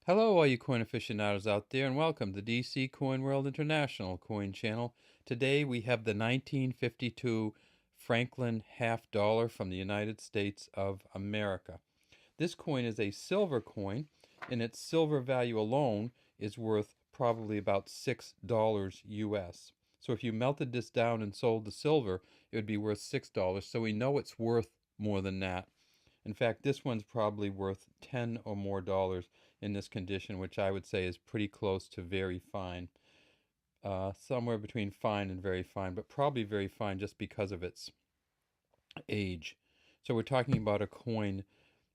Hello, all you coin aficionados out there, and welcome to DC Coin World International Coin Channel. Today we have the 1952 Franklin half dollar from the United States of America. This coin is a silver coin, and its silver value alone is worth probably about $6 US. So if you melted this down and sold the silver, it would be worth $6. So we know it's worth more than that. In fact, this one's probably worth 10 or more dollars in this condition, which I would say is pretty close to very fine. Somewhere between fine and very fine, but probably very fine just because of its age. So we're talking about a coin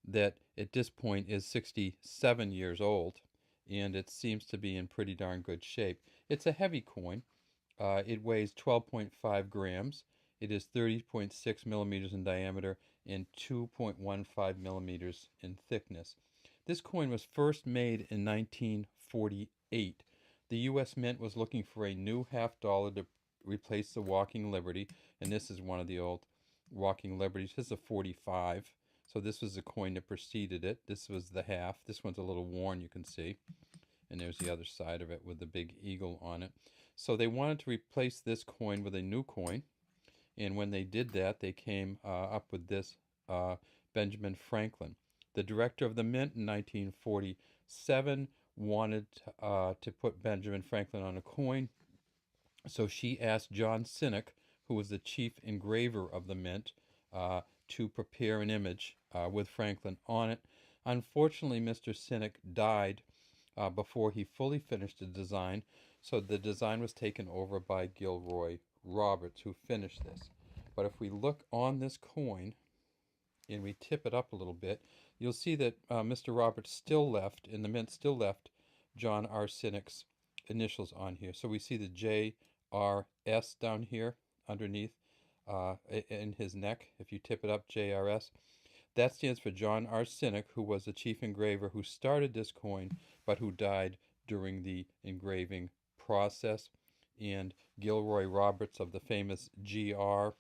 that at this point is 67 years old, and it seems to be in pretty darn good shape. It's a heavy coin. It weighs 12.5 grams. It is 30.6 millimeters in diameter and 2.15 millimeters in thickness. This coin was first made in 1948. The U.S. Mint was looking for a new half dollar to replace the Walking Liberty, and this is one of the old Walking Liberties. This is a 45, so this was the coin that preceded it. This was the half. This one's a little worn, you can see, and there's the other side of it with the big eagle on it. So they wanted to replace this coin with a new coin, and when they did that, they came up with this Benjamin Franklin. The director of the mint in 1947 wanted to put Benjamin Franklin on a coin, so she asked John Sinnock, who was the chief engraver of the mint, to prepare an image with Franklin on it. Unfortunately, Mr. Sinnock died before he fully finished the design, so the design was taken over by Gilroy Roberts, who finished this. But if we look on this coin and we tip it up a little bit, you'll see that Mr. Roberts still left, and the mint still left, John R. Sinnock's initials on here. So we see the JRS down here underneath in his neck. If you tip it up, JRS. That stands for John R. Sinnock, who was the chief engraver who started this coin, but who died during the engraving process. And Gilroy Roberts of the famous GR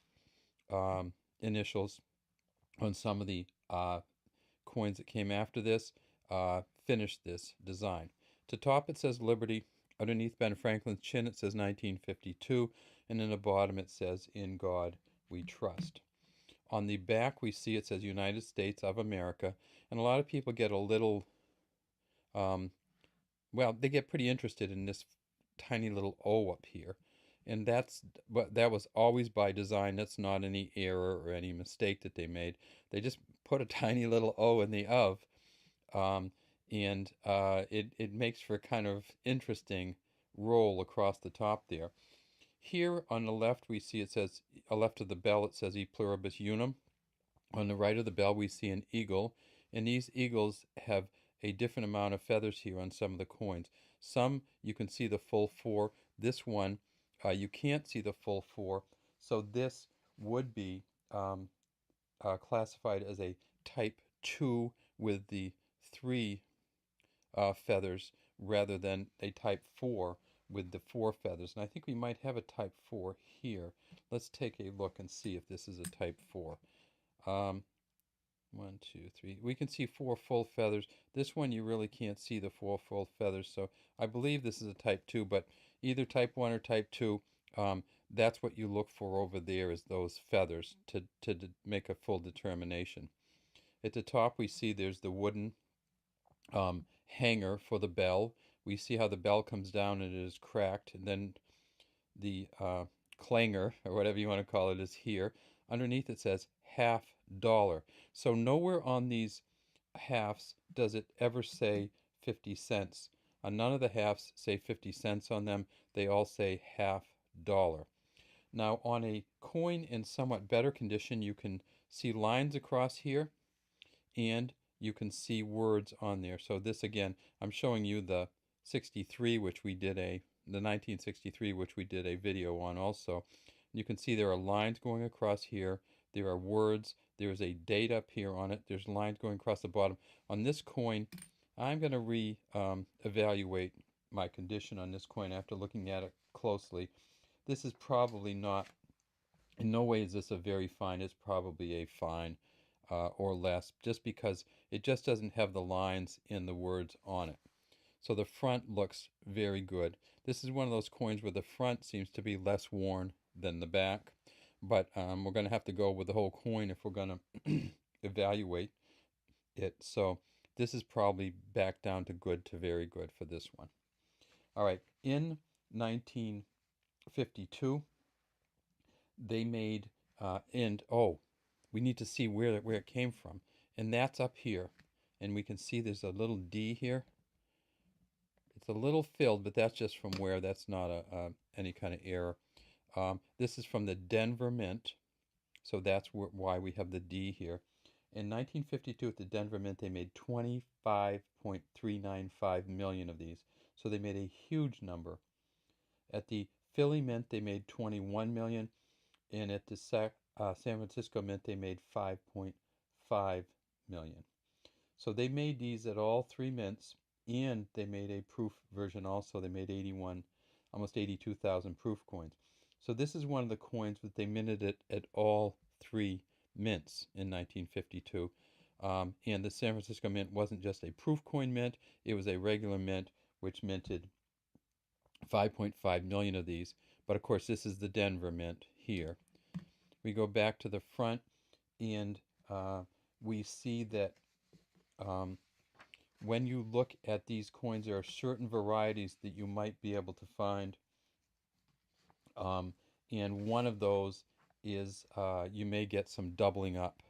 initials on some of the coins that came after this finished this design. To top it says Liberty. Underneath Ben Franklin's chin it says 1952, and in the bottom it says In God We Trust. On the back we see it says United States of America, and a lot of people get a little well, they get pretty interested in this tiny little O up here, and that was always by design. That's not any error or any mistake that they made. They just put a tiny little O in the of, and it makes for a kind of interesting roll across the top there. Here on the left we see it says, left of the bell it says E pluribus unum. On the right of the bell we see an eagle, and these eagles have a different amount of feathers here on some of the coins. Some you can see the full four. This one you can't see the full four, so this would be classified as a type 2 with the 3 feathers rather than a type 4 with the 4 feathers. And I think we might have a type 4 here. Let's take a look and see if this is a type 4. 1, 2, 3. We can see 4 full feathers. This one you really can't see the 4 full feathers, so I believe this is a type 2, but either type 1 or type 2, that's what you look for over there, is those feathers to make a full determination. At the top we see there's the wooden hanger for the bell. We see how the bell comes down and it is cracked, and then the clanger, or whatever you want to call it, is here. Underneath it says half dollar. So nowhere on these halves does it ever say 50 cents. None of the halves say 50 cents on them. They all say half dollar. Now on a coin in somewhat better condition, you can see lines across here, and you can see words on there. So this again, I'm showing you the 63, which we did the 1963, which we did a video on also. You can see there are lines going across here. There are words. There's a date up here on it. There's lines going across the bottom. On this coin, I'm going to re-evaluate my condition on this coin after looking at it closely. This is probably not, in no way is this a very fine. It's probably a fine or less, just because it just doesn't have the lines and the words on it. So the front looks very good. This is one of those coins where the front seems to be less worn than the back, but we're going to have to go with the whole coin if we're going to evaluate it. So this is probably back down to good to very good for this one. All right, in 1952, they made, and oh, we need to see where it came from. And that's up here. And we can see there's a little D here. It's a little filled, but that's just from where. That's not any kind of error. This is from the Denver Mint, so that's why we have the D here. In 1952, at the Denver Mint, they made 25.395 million of these, so they made a huge number. At the Philly Mint, they made 21 million, and at the San Francisco Mint, they made 5.5 million. So they made these at all three mints, and they made a proof version also. They made 81, almost 82,000 proof coins. So this is one of the coins that they minted it at all three mints in 1952. And the San Francisco Mint wasn't just a proof coin mint, it was a regular mint which minted 5.5 million of these. But of course, this is the Denver Mint here. We go back to the front, and we see that when you look at these coins, there are certain varieties that you might be able to find. And one of those is you may get some doubling up.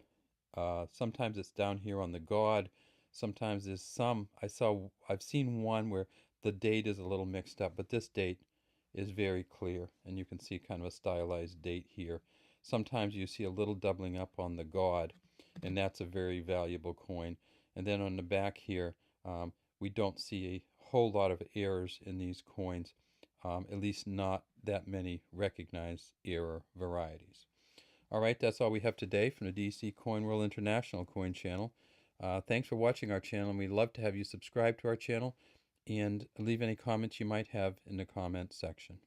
Sometimes it's down here on the god. Sometimes there's some. I've seen one where the date is a little mixed up, but this date is very clear, and you can see kind of a stylized date here. Sometimes you see a little doubling up on the god, and that's a very valuable coin. And then on the back here, we don't see a whole lot of errors in these coins, at least not that many recognized error varieties. All right, that's all we have today from the DC Coin World International Coin Channel. Thanks for watching our channel, and we'd love to have you subscribe to our channel and leave any comments you might have in the comments section.